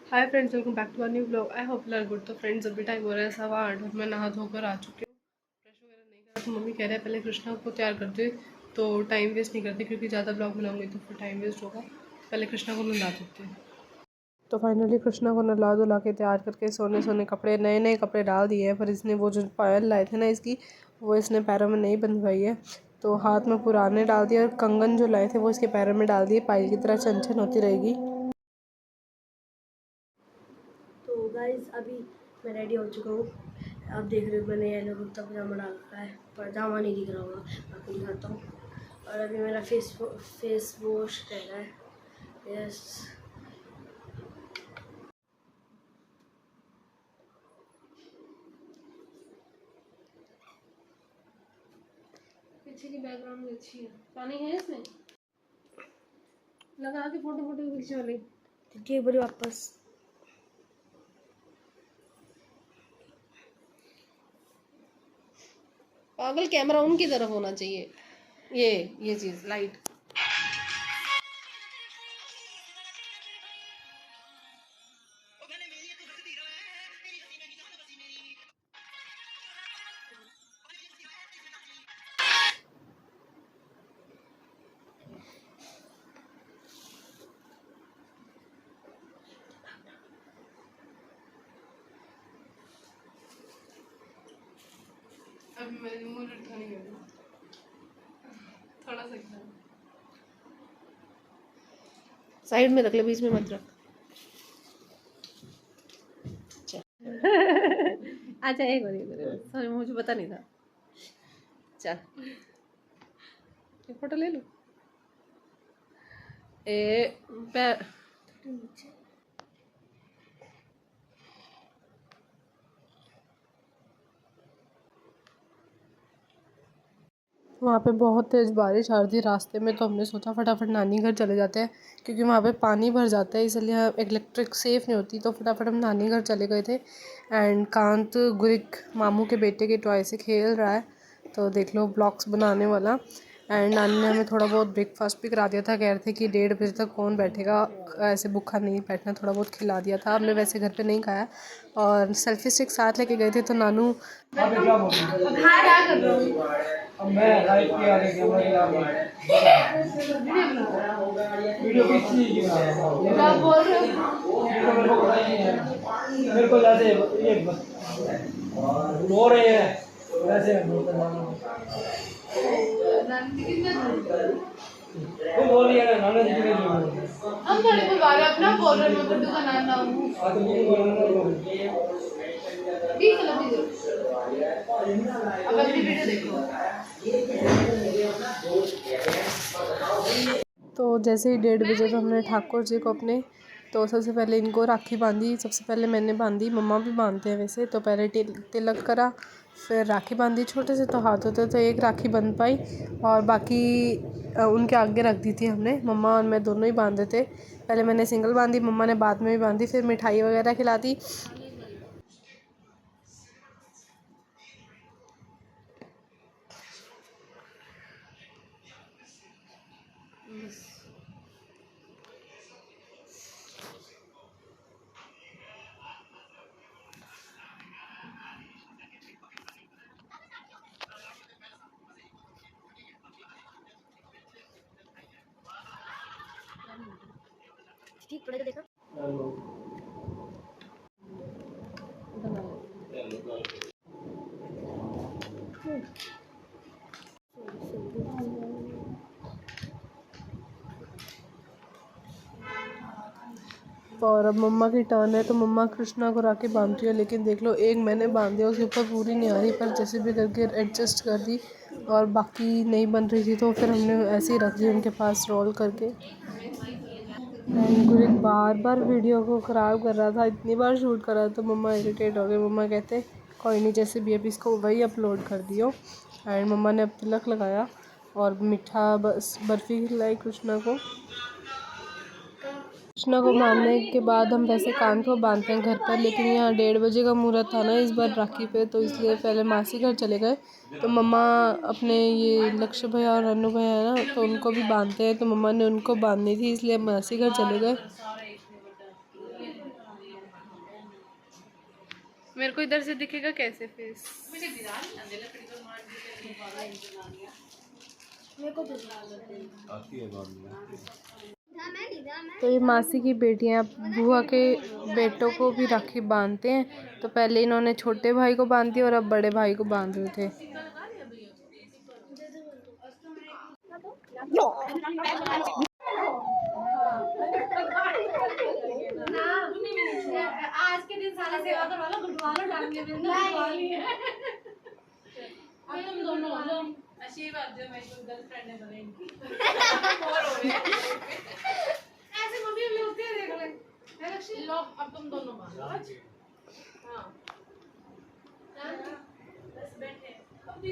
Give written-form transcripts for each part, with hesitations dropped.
Hi friends, welcome back to a new blog. I hope you are good. तो friends, अभी time हो रहा है 8:15 और मैं नहा धोकर आ चुकी हूँ। फ्रेश वगैरह नहीं करा तो मम्मी कह रहे हैं पहले कृष्णा को तैयार कर दे, तो टाइम वेस्ट नहीं करते क्योंकि ज़्यादा ब्लॉग बनाऊंगी तो फिर टाइम वेस्ट होगा। पहले कृष्णा को नहला देते हैं। तो फाइनली कृष्णा को नहला धुला के तैयार करके सोने सोने कपड़े नए नए कपड़े डाल दिए हैं। पर इसने वो जो पायल लाए थे ना इसकी, वो इसने पैरों में नहीं बंधवाई है, तो हाथ में पुराने डाल दिए और कंगन जो लाए थे वो इसके पैरों में डाल दिए। पायल की तरह छन छन होती रहेगी। तो गाइस अभी मैं रेडी हो चुका हूँ। आप देख रहे हो मैंने येलो कुर्ता पजामा डाल रखा है, पजामा नहीं दिख रहा होगा, बाकी दिखाता हूँ। और अभी मेरा फेस वॉश रह रहा है। यस, पीछे की बैकग्राउंड अच्छी है। पानी है इसमें, लगा के फोटो फोटो खींचने वाली। ठीक बोली वापस। पागल, कैमरा उनकी तरफ होना चाहिए। ये चीज लाइट। अभी मैंने मुंह उठा नहीं करना, थोड़ा सा साइड में रख ले, बीच में मत रख। अच्छा, एक बार सॉरी, मुझे पता नहीं था। चल, एक फोटो ले लो। पैर वहाँ पे बहुत तेज़ बारिश आ रही थी रास्ते में, तो हमने सोचा फटाफट नानी घर चले जाते हैं क्योंकि वहाँ पे पानी भर जाता है, इसलिए इलेक्ट्रिक सेफ़ नहीं होती। तो फटाफट हम नानी घर चले गए थे। एंड कांत गुरिक मामू के बेटे के टॉय से खेल रहा है, तो देख लो ब्लॉक्स बनाने वाला। एंड नानी ने हमें थोड़ा बहुत ब्रेकफास्ट भी करा दिया था। कह रहे थे कि 1:30 बजे तक कौन बैठेगा, ऐसे भूखा नहीं बैठना, थोड़ा बहुत खिला दिया था। हमने वैसे घर पे नहीं खाया और सेल्फी स्टिक साथ लेके गए थे। तो नानू क्या कर रहा हूँ, अब मैं लाइव किया वीडियो क्या बोल रहे हो? मेरे को ज्यादा एक रो रहे हैं वैसे तो बोल रही है नाना जी के हम थोड़ी कोई बात अपना बोल रहे हैं, मैं गुड्डू का नाना हूँ। हां तो ये चलो अब अगली वीडियो देखो। तो जैसे ही 1:30 बजे तो हमने ठाकुर जी को अपने, तो सबसे पहले इनको राखी बांधी। सबसे पहले मैंने बांधी, मम्मा भी बांधते हैं वैसे। तो पहले तिलक करा, फिर राखी बांधी छोटे से, तो हाथ होते तो एक राखी बंध पाई और बाकी उनके आगे रख दी थी हमने। मम्मा और मैं दोनों ही बांधे थे। पहले मैंने सिंगल बांधी, मम्मा ने बाद में भी बांधी। फिर मिठाई वगैरह खिला दी। ठीक पड़ेगा देखो। और अब मम्मा की टर्न है, तो मम्मा कृष्णा को राखी बांधती है। लेकिन देख लो, एक मैंने बांध दिया, उसके ऊपर पूरी नहीं आ रही, पर जैसे भी करके एडजस्ट कर दी। और बाकी नहीं बन रही थी तो फिर हमने ऐसे ही रख दी उनके पास रोल करके। एंड गुरिक बार बार वीडियो को ख़राब कर रहा था, इतनी बार शूट कर रहा था, तो मम्मा इरिटेट हो गए। मम्मा कहते कोई नहीं, जैसे भी अब इसको वही अपलोड कर दियो। एंड मम्मा ने अब तिलक लगाया और मीठा बर्फ़ी खिलाई कृष्णा को। कृष्णा को बांधने के बाद हम वैसे कान को बांधते हैं घर पर, लेकिन यहाँ 1:30 बजे का मुहूर्त था ना इस बार राखी पे, तो इसलिए पहले मासी घर चले गए। तो मम्मा अपने ये लक्ष्य भैया और अनु भैया है ना, तो उनको भी बांधते हैं, तो मम्मा ने उनको बांधनी थी, इसलिए मासी घर चले गए। मेरे को इधर से दिखेगा कैसे फेस? मेरे को तो तो ये मासी की बेटियां बुआ के बेटों को भी राखी बांधते हैं। तो पहले इन्होंने छोटे भाई को बांध दी और अब बड़े भाई को बांध रहे थे। आज के दिन सारा सेवा करवा लो, गुटवा लो, डांगे में तुम दोनों हो जाओ। आशीर्वाद दो, मैं तो गर्लफ्रेंड है बने इनकी। ऐसे मम्मी भी होती है, देख ले। है लक्ष्मी, लो अब तुम दोनों बांधो। हां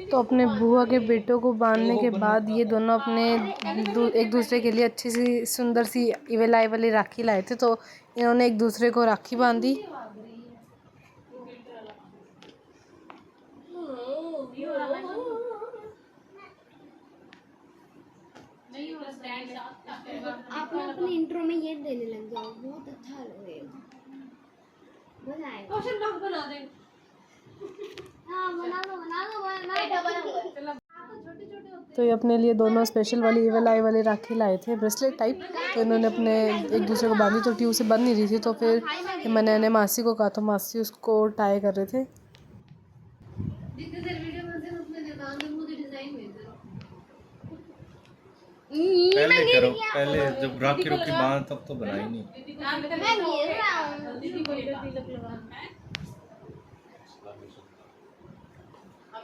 तो अपने बुआ के बेटों को बांधने के बाद ये दोनों अपने एक दूसरे के लिए अच्छी सी सुंदर सी इवेलाई वाली राखी लाए थे। तो इन्होंने एक दूसरे को राखी बांधी। आप लोग अपने इंट्रो में ये देने लग जाओ, बहुत अच्छा लगेगा, मजा आएगा। क्वेश्चन ब्लॉग बना दे। हाँ बना दो तो ये अपने लिए दोनों स्पेशल वाली इवेलाई वाली राखी लाए थे, ब्रेसलेट टाइप। तो इन्होंने अपने एक दूसरे को बांधी, तो ट्यूब से बंध नहीं रही थी। तो फिर मैंने मासी को कहा, तो मासी उसको टाई कर रहे थे। पहले करो, पहले जब राखी रोकी बांध तब तो बनाई नहीं।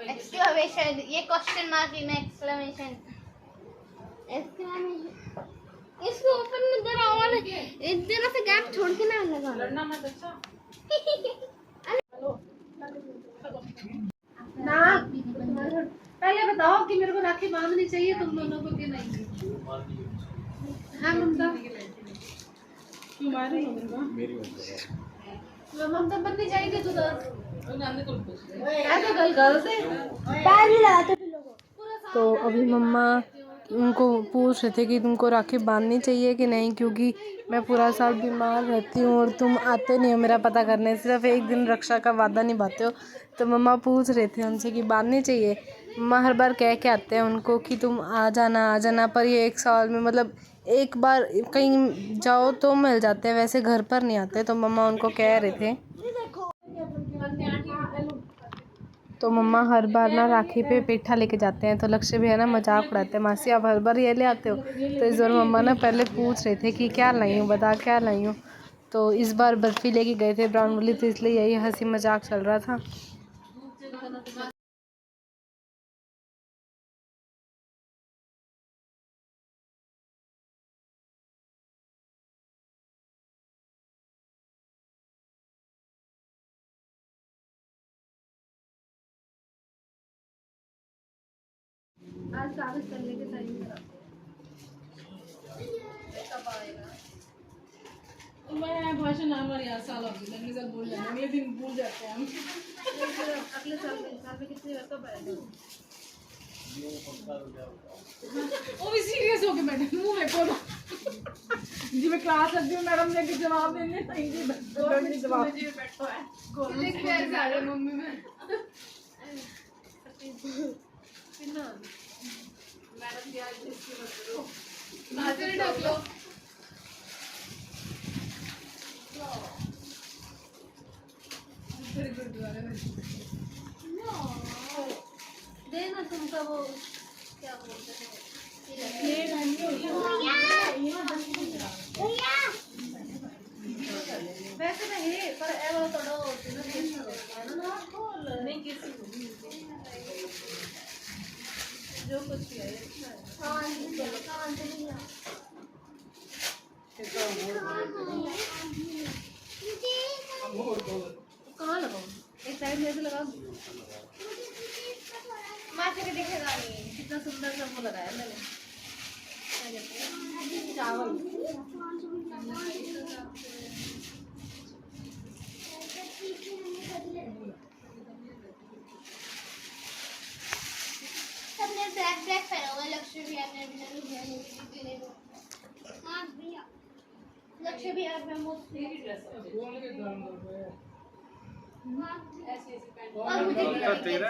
एक्सक्लेमेशन, ये क्वेश्चन मार्क में एक्सक्लेमेशन इसको ओपन में जरा और इधर से गैप छोड़ के ना लगाना, लड़ना मत। अच्छा ना पहले बताओ कि मेरे को राखी बांधनी चाहिए तुम दोनों को कि नहीं? हाँ ममता, क्यों मार रही हो मेरी ममता बननी चाहिए तो ऐसे गल से पैर ही लगाते थे लोगों। तो अभी मम्मा उनको पूछ रहे थे कि तुमको राखी बांधनी चाहिए कि नहीं, क्योंकि मैं पूरा साल बीमार रहती हूँ और तुम आते नहीं हो मेरा पता करने, सिर्फ एक दिन रक्षा का वादा निभाते हो। तो मम्मा पूछ रहे थे उनसे कि बांधनी चाहिए। मम्मा हर बार कह के आते हैं उनको कि तुम आ जाना, पर ये एक साल में मतलब एक बार कहीं जाओ तो मिल जाते हैं, वैसे घर पर नहीं आते। तो मम्मा उनको कह रहे थे। तो मम्मा हर बार ना राखी पे पेठा लेके जाते हैं। तो लक्ष्य भी है ना मजाक उड़ाते हैं, मासी आप हर बार ये ले आते हो। तो इस बार मम्मा ना पहले पूछ रहे थे कि क्या लाई हूँ, बता क्या लाई हूँ। तो इस बार बर्फ़ी लेके गए थे ब्राउन वाली, तो इसलिए यही हंसी मजाक चल रहा था। आज कागज करने के टाइम मैं भाषण हमारे यहाँ साल होगी, अगले साल भूल जाते, अगले दिन भूल जाते हैं हम। अगले साल में कितने कब आएगा? वो भी सीरियस हो गए मैडम, मुंह में बोलो जी मैं क्लास लगती हूँ मैडम ने जवाब देने नहीं जवाब बैठो है लिख के सारे मम्मी में मैडम जी आज इसकी मत करो, नाचे नहीं ढक लो। देना तुमका वो क्या बोलते हैं वैसे तो है पर एवं थोड़ा नहीं किसी जो कुछ भी है कहाँ लगाऊं? एक साइड में ऐसे लगा माथे के दिखेगा नहीं कितना सुंदर सा वो लगाया मैंने चावल। सबने ब्लैक ब्लैक पहना हुआ, लक्ष्य भी आपने हाँ भैया लक्ष्य भी आप में मोस्ट ड्रेस तो तेरा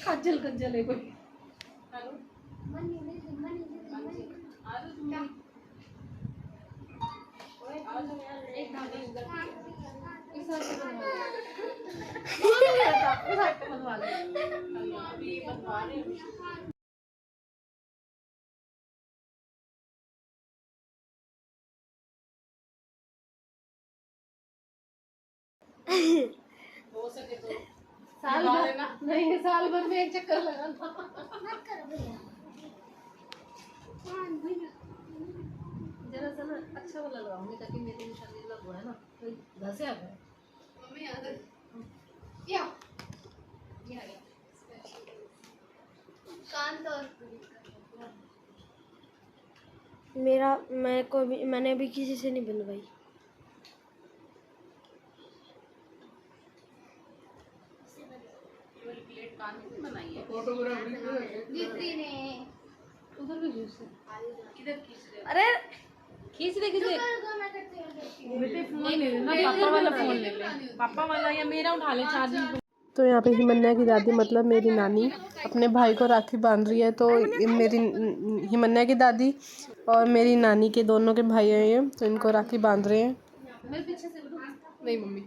खज्जल खज्जल है कोई। साल भर नहीं, साल भर में एक चक्कर लगाना। जरा सा ना अच्छा वाला लगाऊंगी ताकि मेरी निशानी लग है ना, तो घसे आ गए। मम्मी आ गए या कान तो मैंने अभी किसी से नहीं बनवाई। उधर भी खींच दे। किधर खींच दे? अरे खींच दे बेटे, फोन ले लेना, पापा वाला फोन ले ले, पापा वाला या मेरा उठा ले चार्जिंग। तो यहाँ पे हिमन्या की दादी मतलब मेरी नानी अपने भाई को राखी बांध रही है। तो मेरी हिमन्या की दादी और मेरी नानी के दोनों के भाई हैं ये, तो इनको राखी बांध रहे हैं। मैं पीछे से नहीं मम्मी,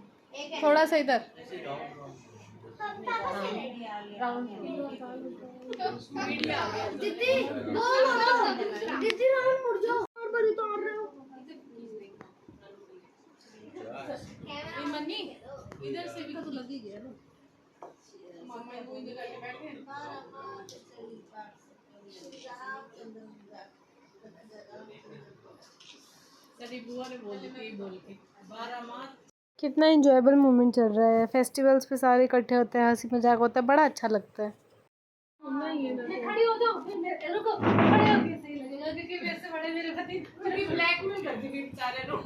थोड़ा सा इधर दीदी दीदी राहुल मुड़ जाओ और बड़ी तोड़ रहे हो। मन्नी इधर से भी तो लग ही गया ना। मामा वो इधर आके बैठे हैं। तेरी बुआ ने बोल के 12 मार्च। कितना इंजॉयबल मोमेंट चल रहा है। फेस्टिवल्स पे सारे इकट्ठे होते हैं, हंसी मजाक होता है, बड़ा अच्छा लगता है। खड़ी हो जाओ, रुको, खड़े हो के सही लगेगा क्योंकि मेरे से बड़े मेरे पति पूरी ब्लैक में कर दी बेचारे लोग।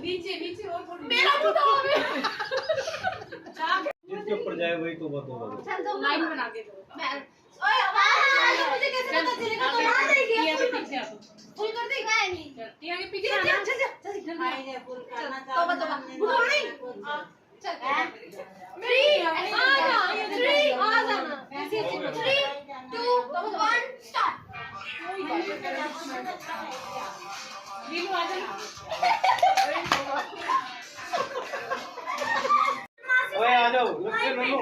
नीचे नीचे और थोड़ी मेरा बुता हो गया। जिसके ऊपर जाए वही तो बात होगा। चल जाओ, लाइन बना के दो। ओए आवाज मुझे कैसे पता चलेगा? तो वहां से गया ये पीछे आ, फुल कर दे। काय नहीं टिया के पीछे आना। चल फुल करना चाह। तो गुड मॉर्निंग। चल 3 आ जाना। ऐसे 3 2 1 स्टार्ट। नीलू आ जाना। ओए आ जाओ, लक्ष्य नन्नू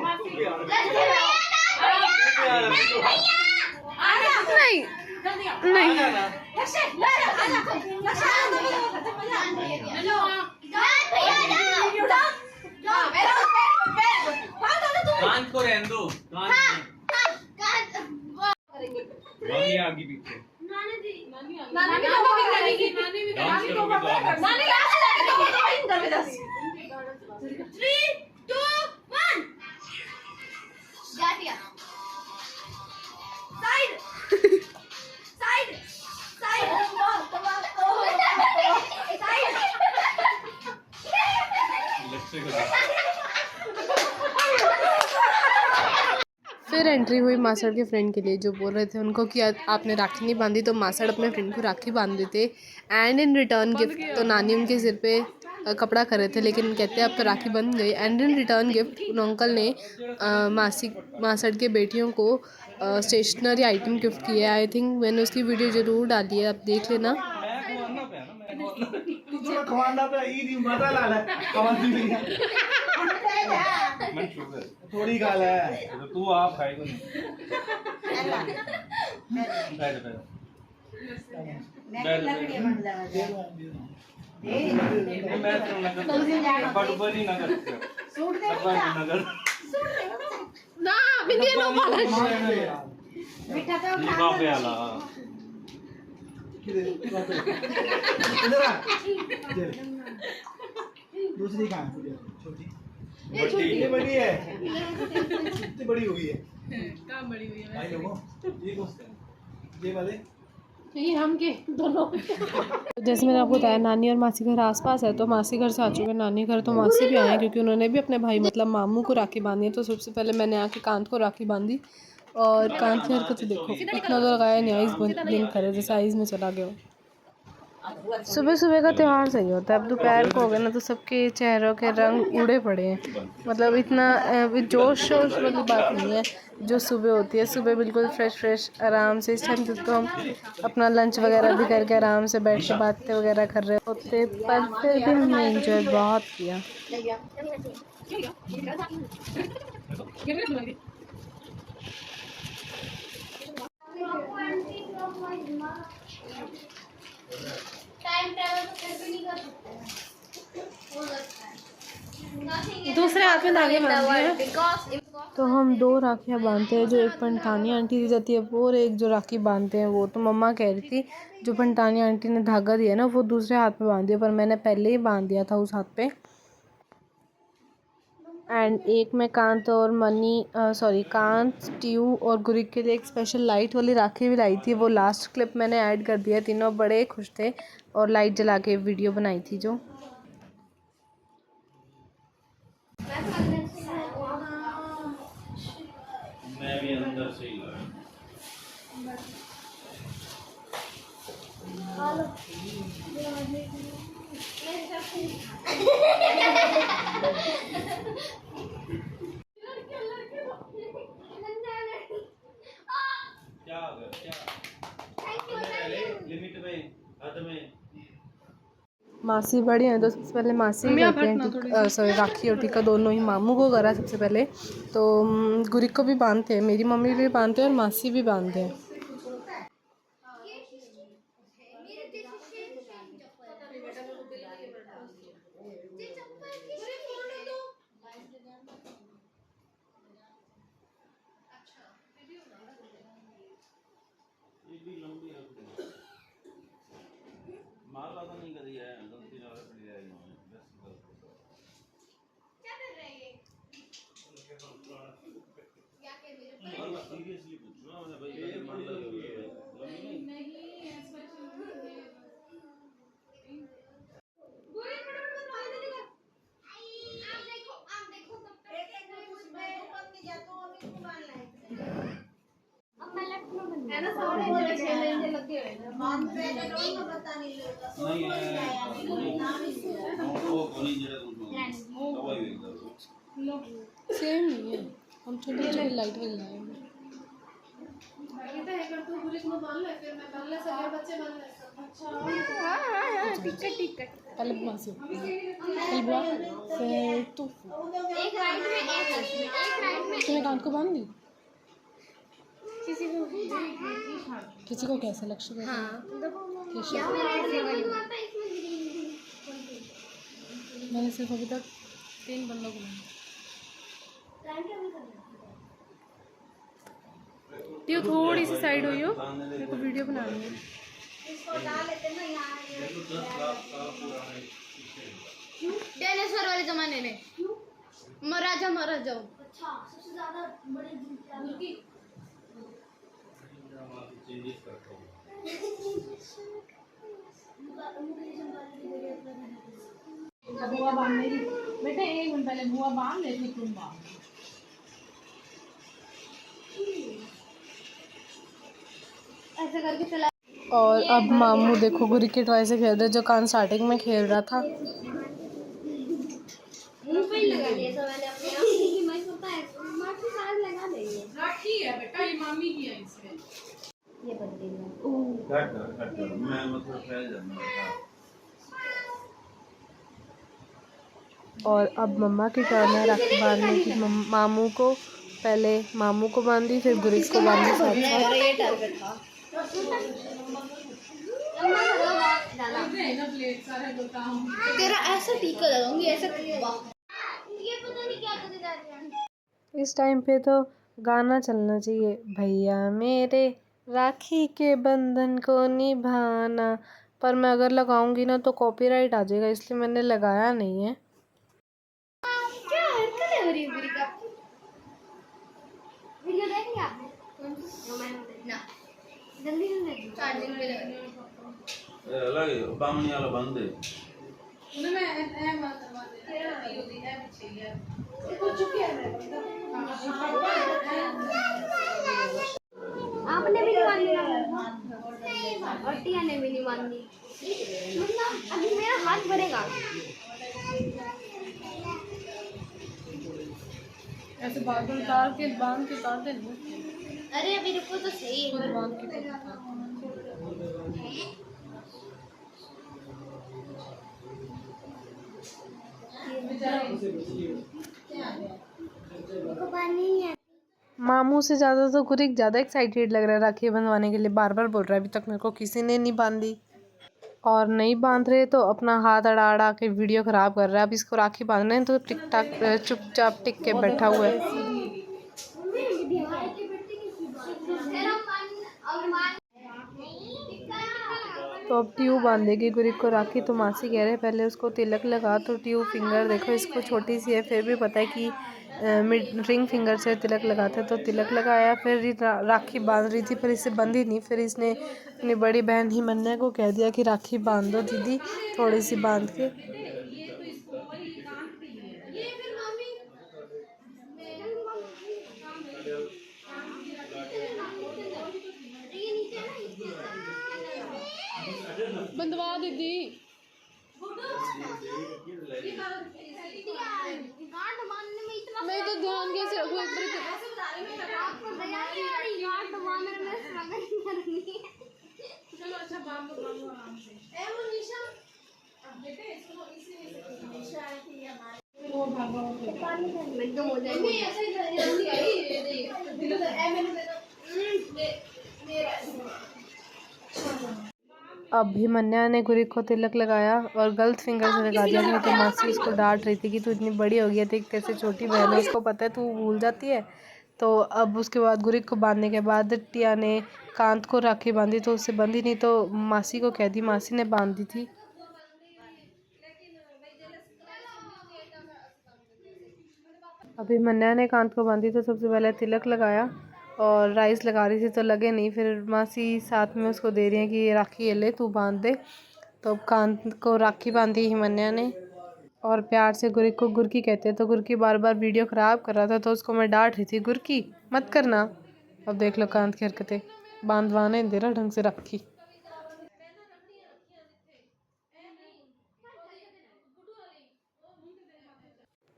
नहीं नहीं लक्ष्य ले आ जा। लक्ष्य हेलो कान को रहने दो, कान मम्मी आगे पीछे नानी भी डांस करोगी तो आप 3 2 1 गाटिया साइड साइड साइड साइड लक्ष्य को फिर एंट्री हुई मासड़ के फ्रेंड के लिए, जो बोल रहे थे उनको कि आपने राखी नहीं बांधी, तो मासड़ अपने फ्रेंड को राखी बांध देते एंड इन रिटर्न गिफ्ट। तो नानी उनके सिर पे कपड़ा कर रहे थे, लेकिन कहते अब तो राखी बन गई। एंड इन रिटर्न गिफ्ट उन अंकल ने मासड़ के बेटियों को स्टेशनरी आइटम गिफ्ट किया। आई थिंक मैंने उसकी वीडियो ज़रूर डाली है, आप देख लेना। थोड़ी गाल है तो तू आप खाएगा नहीं। बैठ बड़ी नगर ना बिंदी नो बिठा तो पे आला दूसरी कहाँ छोटी ये बड़ी है, कितनी बड़ी हुई है? कहाँ बड़ी हुई है भाई लोगों, ये कौन से? ये वाले? ये हम के दोनों। जैसे मैंने आपको बताया नानी और मासी घर आसपास है, तो मासी घर से आ चुके हैं, नानी घर तो मासी भी आए हैं क्योंकि उन्होंने भी अपने भाई मतलब मामू को राखी बांधी है। तो सबसे पहले मैंने आके कांत को राखी बांधी और कांत की हरकत देखो, इतना तो लगाया नहीं, आइज़ ब्लिंक करे जैसे आइज़ में चला गया हो। सुबह सुबह का त्यौहार सही होता है। अब दोपहर को हो गया ना तो सबके चेहरों के रंग उड़े पड़े हैं। मतलब इतना जोश शोश वाली बात नहीं है जो सुबह होती है। सुबह बिल्कुल फ्रेश आराम से, इस टाइम तक तो हम अपना लंच वगैरह भी करके आराम से बैठ के बातें वगैरह कर रहे होते, पर फिर भी हमने इंजॉय बहुत किया। दूसरे हाथ में धागे बांधते हैं तो हम 2 राखियाँ बांधते हैं, जो एक पंटानी आंटी दी जाती है वो, और एक जो राखी बांधते हैं वो। तो मम्मा कह रही थी जो पंटानी आंटी ने धागा दिया ना वो दूसरे हाथ में बांध दिया, पर मैंने पहले ही बांध दिया था उस हाथ पे। एंड एक मैं कांत और कांत, ट्यू और गुरिक के लिए एक स्पेशल लाइट वाली राखी भी लाई थी। वो लास्ट क्लिप मैंने ऐड कर दिया। तीनों बड़े खुश थे और लाइट जला के वीडियो बनाई थी जो। मैं भी अंदर से ही लाया। लिमिट में हद में मासी बड़ी हैं तो सबसे पहले मासी ही करते हैं। सॉरी, राखी और टीका दोनों ही मामू को करा सबसे पहले। तो गुरिक को भी बांधते हैं, मेरी मम्मी भी बांधते हैं और मासी भी बांधते हैं। मारला तो नहीं करी है, 2-3 और पड़ी है इन्होंने बस क्या कर रहे हैं ये सीरियसली पूछ रहा हूं मैं भाई, ये मान लो नहीं बुरे फटाफट मार दे देगा। आप देखो तब तक एक कुछ मैं बन के जाता हूं, अभी को बांध लाए अब मैं लेफ्ट में बन है ना, सारे बोले 6 महीने लगे हुए हैं बांध पे तो पता नहीं लगता नहीं है वो कोनी जरा कुछ दवाई एकदम लो सेम नहीं है। हम छोटे लाइट वाली लाए हैं। ये तो है कर तू पुलिस में बांध ले, फिर मैं बांध ले, सभी बच्चे बांध ले। अच्छा हां टिकट पहले मासी, पहले बुआ, फिर तू। एक राइट में एक लेफ्ट में, एक राइट में तूने कांत को बांध दी? किसी को कैसे लक्ष्य में? हाँ मैंने सिर्फ अभी तक 3 बंदों को बांधा। ट्यू थोड़ी सी साइड हुई हो, मेरे को वीडियो बनानी है। डायनासोर वाले जमाने में मरा जाओ। अच्छा, सबसे ज़्यादा बड़ी चेंजेस करता हूं बुआ बांध मेरी बेटे, 1 मिनट पहले बुआ बांध ले, फिर तुम बांध। ऐसे करके चला। और अब मामू देखो गुरी के टॉय से खेल रहे, जो कान स्टार्टिंग में खेल रहा था। मुंह पे ही लगा दिया था मैंने अपने आप की, मैं पता है माची साथ लगा देंगे। राखी है बेटा, ये मामी की है इसमें। ये बंदे में कट मैं मतलब फैल जाऊंगा। और अब मम्मा की टर्न है राखी बांधने की। मामू को पहले मामू को बांधी, फिर गुरिक को बांधी साथ साथ। ये टारगेट था तेरा ऐसा टीका लगाऊंगी, ऐसा ये पता नहीं क्या करने जा रहे हैं। इस टाइम पे तो गाना चलना चाहिए, भैया मेरे राखी के बंधन को निभाना। पर मैं अगर लगाऊंगी ना तो कॉपीराइट आ जाएगा, इसलिए मैंने लगाया नहीं है। क्या हरकत है मेरी बुरी का? वीडियो देखेंगे आपने? ना जल्दी से चार्जिंग पे लगा अलग बामनी वाला बंद है उन्हें मैं ए मारवा दे ये होती है पीछे है ये चुकी है। आपने भी नहीं मानी और टिया ने भी नहीं मानी। मतलब अभी मेरा हाथ भरेगा। ऐसे बाल उतार के बांध के उतार देना। अरे अभी रुको तो सही। खुद बांध के खुद उतार। मामू से ज़्यादा तो गुरिक ज़्यादा एक्साइटेड लग रहा है राखी बंधवाने के लिए, बार बार बोल रहा है अभी तक मेरे को किसी ने नहीं बांधी। और नहीं बांध रहे तो अपना हाथ अड़ा अड़ा के वीडियो ख़राब कर रहा है। अब इसको राखी बांधना है तो टिक टाक चुपचाप टिक के बैठा हुआ है। तो अब ट्यूब बांधेगी गुरिक को राखी। तो मासी कह रहे हैं पहले उसको तिलक लगा। तो ट्यूब फिंगर देखो इसको छोटी सी है, फिर भी पता है कि रिंग फिंगर से तिलक लगाते हैं। तो तिलक लगाया, फिर राखी बांध रही थी पर इससे बंधी नहीं। फिर इसने अपनी बड़ी बहन हिमन्या को कह दिया कि राखी बांध दो दीदी, थोड़ी सी बांध के। बंधवा दीदी। मैं तो ध्यान कैसे रखूं चलो अच्छा बांध दो आराम से। ए वो निशा बेटे सुनो इसे निशा आई थी हमारे वो भागो पानी में एकदम हो जाएगी। नहीं ऐसे जल्दी आई ये दिलो तो ए मैंने दे मेरा। अब हिमन्या ने गुरिक को तिलक लगाया और गलत फिंगर से लगा दिया। तो मासी उसको डांट रही थी कि तू इतनी बड़ी हो गई थी, कैसे छोटी बहन है, उसको पता है तू भूल जाती है। तो अब उसके बाद गुरिक को बांधने के बाद टिया ने कांत को राखी बांधी। तो उससे बंधी नहीं तो मासी को कह दी, मासी ने बांध दी थी। अभी हिमन्या ने कांत को बांधी तो सबसे पहले तिलक लगाया और राइस लगा रही थी तो लगे नहीं। फिर मासी साथ में उसको दे रही है कि ये राखी ये ले तू बांध दे। तो कांत को राखी बांधी हिमन्या ने और प्यार से गुरिक को गुरकी कहते हैं। तो गुरकी बार बार वीडियो ख़राब कर रहा था तो उसको मैं डांट रही थी, गुरकी मत करना। अब देख लो कांत की हरकतें, बांधवाने दे रहा ढंग से राखी।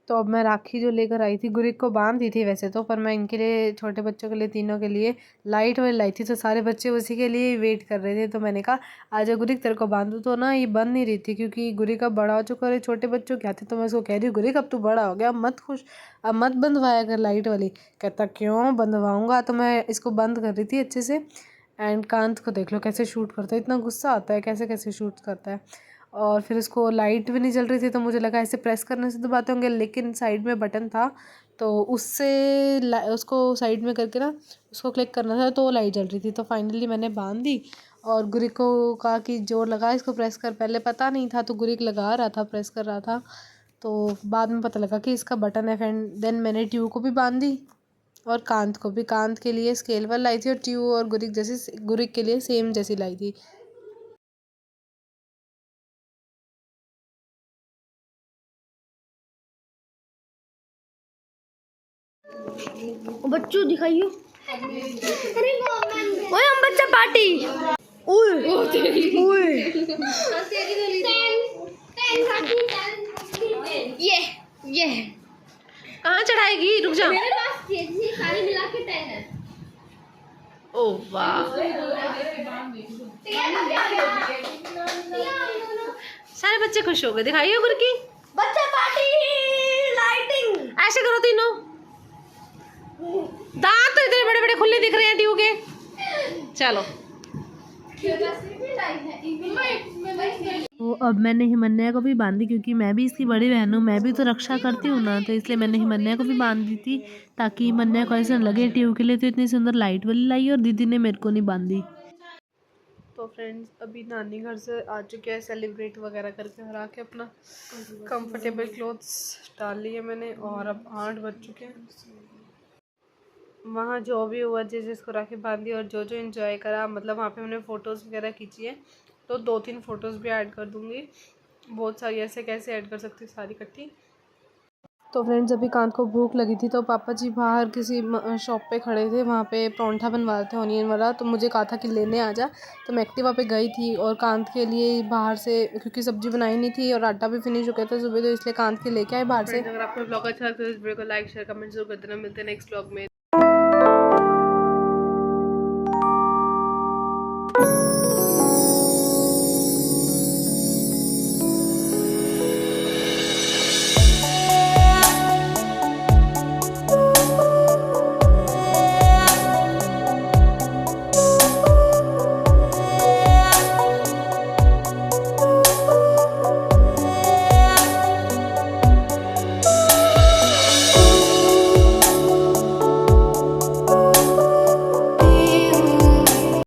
तो अब मैं राखी जो लेकर आई थी गुरिक को बांध दी थी वैसे तो, पर मैं इनके लिए छोटे बच्चों के लिए तीनों के लिए लाइट वाली लाई थी। तो सारे बच्चे उसी के लिए वेट कर रहे थे। तो मैंने कहा आजा गुरिक तेरे को बांधू। तो ना ये बंध नहीं रही थी क्योंकि गुरिक अब बड़ा हो चुका है, छोटे बच्चों के आते। तो मैं उसको कह रही हूँ गुरिक अब तू बड़ा हो गया, अब मत बंधवाया कर लाइट वाली। कहता क्यों बंधवाऊँगा। तो मैं इसको बंद कर रही थी अच्छे से। एंड कांत को देख लो कैसे शूट करता है, इतना गुस्सा आता है कैसे कैसे शूट करता है। और फिर उसको लाइट भी नहीं जल रही थी तो मुझे लगा ऐसे प्रेस करने से तो बातें होंगे, लेकिन साइड में बटन था तो उससे उसको साइड में करके ना उसको क्लिक करना था तो लाइट जल रही थी। तो फाइनली मैंने बांध दी और गुरिक को कहा कि जोर लगा इसको प्रेस कर। पहले पता नहीं था तो गुरिक लगा रहा था, प्रेस कर रहा था। तो बाद में पता लगा कि इसका बटन है। फिर देन मैंने ट्यूब को भी बांध दी और कांत को भी। कांत के लिए स्केल वाला लाई थी और ट्यूब और गुरिक के लिए सेम जैसी लाई थी। बच्चों दिखाइयो। ओए हम बच्चा पार्टी। ओए ओए ये कहाँ चढ़ाएगी, रुक जा। मेरे पास सारी मिला के 10 है। ओ वाह, सारे बच्चे खुश हो गए। दिखाइए गुरकी बच्चा पार्टी लाइटिंग। ऐसे करो तीनों। दांत तो इतने बड़े बड़े खुले दिख रहे हैं ट्यू के। चलो तो अब मैंने हिमन्या को भी बांधी क्योंकि मैं भी इसकी बड़ी बहन हूँ, मैं भी तो रक्षा करती हूँ ना। तो इसलिए मैंने हिमन्या को भी बांध दी थी ताकि हिमन्या को ऐसा लगे ट्यू के लिए तो इतनी सुंदर लाइट वाली लाई और दीदी ने मेरे को नहीं बांधी। तो फ्रेंड्स अभी नानी घर से आ चुके हैं, सेलिब्रेट वगैरह करके हरा के अपना कंफर्टेबल क्लोथ्स डाल लिए मैंने और अब 8 बज चुके हैं। वहाँ जो भी हुआ जिसको राखी बांधी और जो एंजॉय करा, मतलब वहाँ पे हमने फ़ोटोज़ वगैरह खींची है। तो 2-3 फ़ोटोज़ भी ऐड कर दूँगी, बहुत सारी ऐसे कैसे ऐड कर सकती हूँ सारी इकट्ठी। तो फ्रेंड्स अभी कांत को भूख लगी थी, तो पापा जी बाहर किसी शॉप पे खड़े थे, वहाँ पे परांठा बनवा रहे थे ऑनियन वाला। तो मुझे कहा था कि लेने आ जा, तो मैं एक्टिवा पे गई थी और कांत के लिए बाहर से, क्योंकि सब्जी बनाई नहीं थी और आटा भी फिनिश हो गया था सुबह, तो इसलिए कांत के लेके आए बाहर से। अगर आपको ब्लॉग अच्छा लगता है तो इस वीडियो को लाइक शेयर कमेंट जरूर कर देना। मिलते हैं नेक्स्ट ब्लॉग में।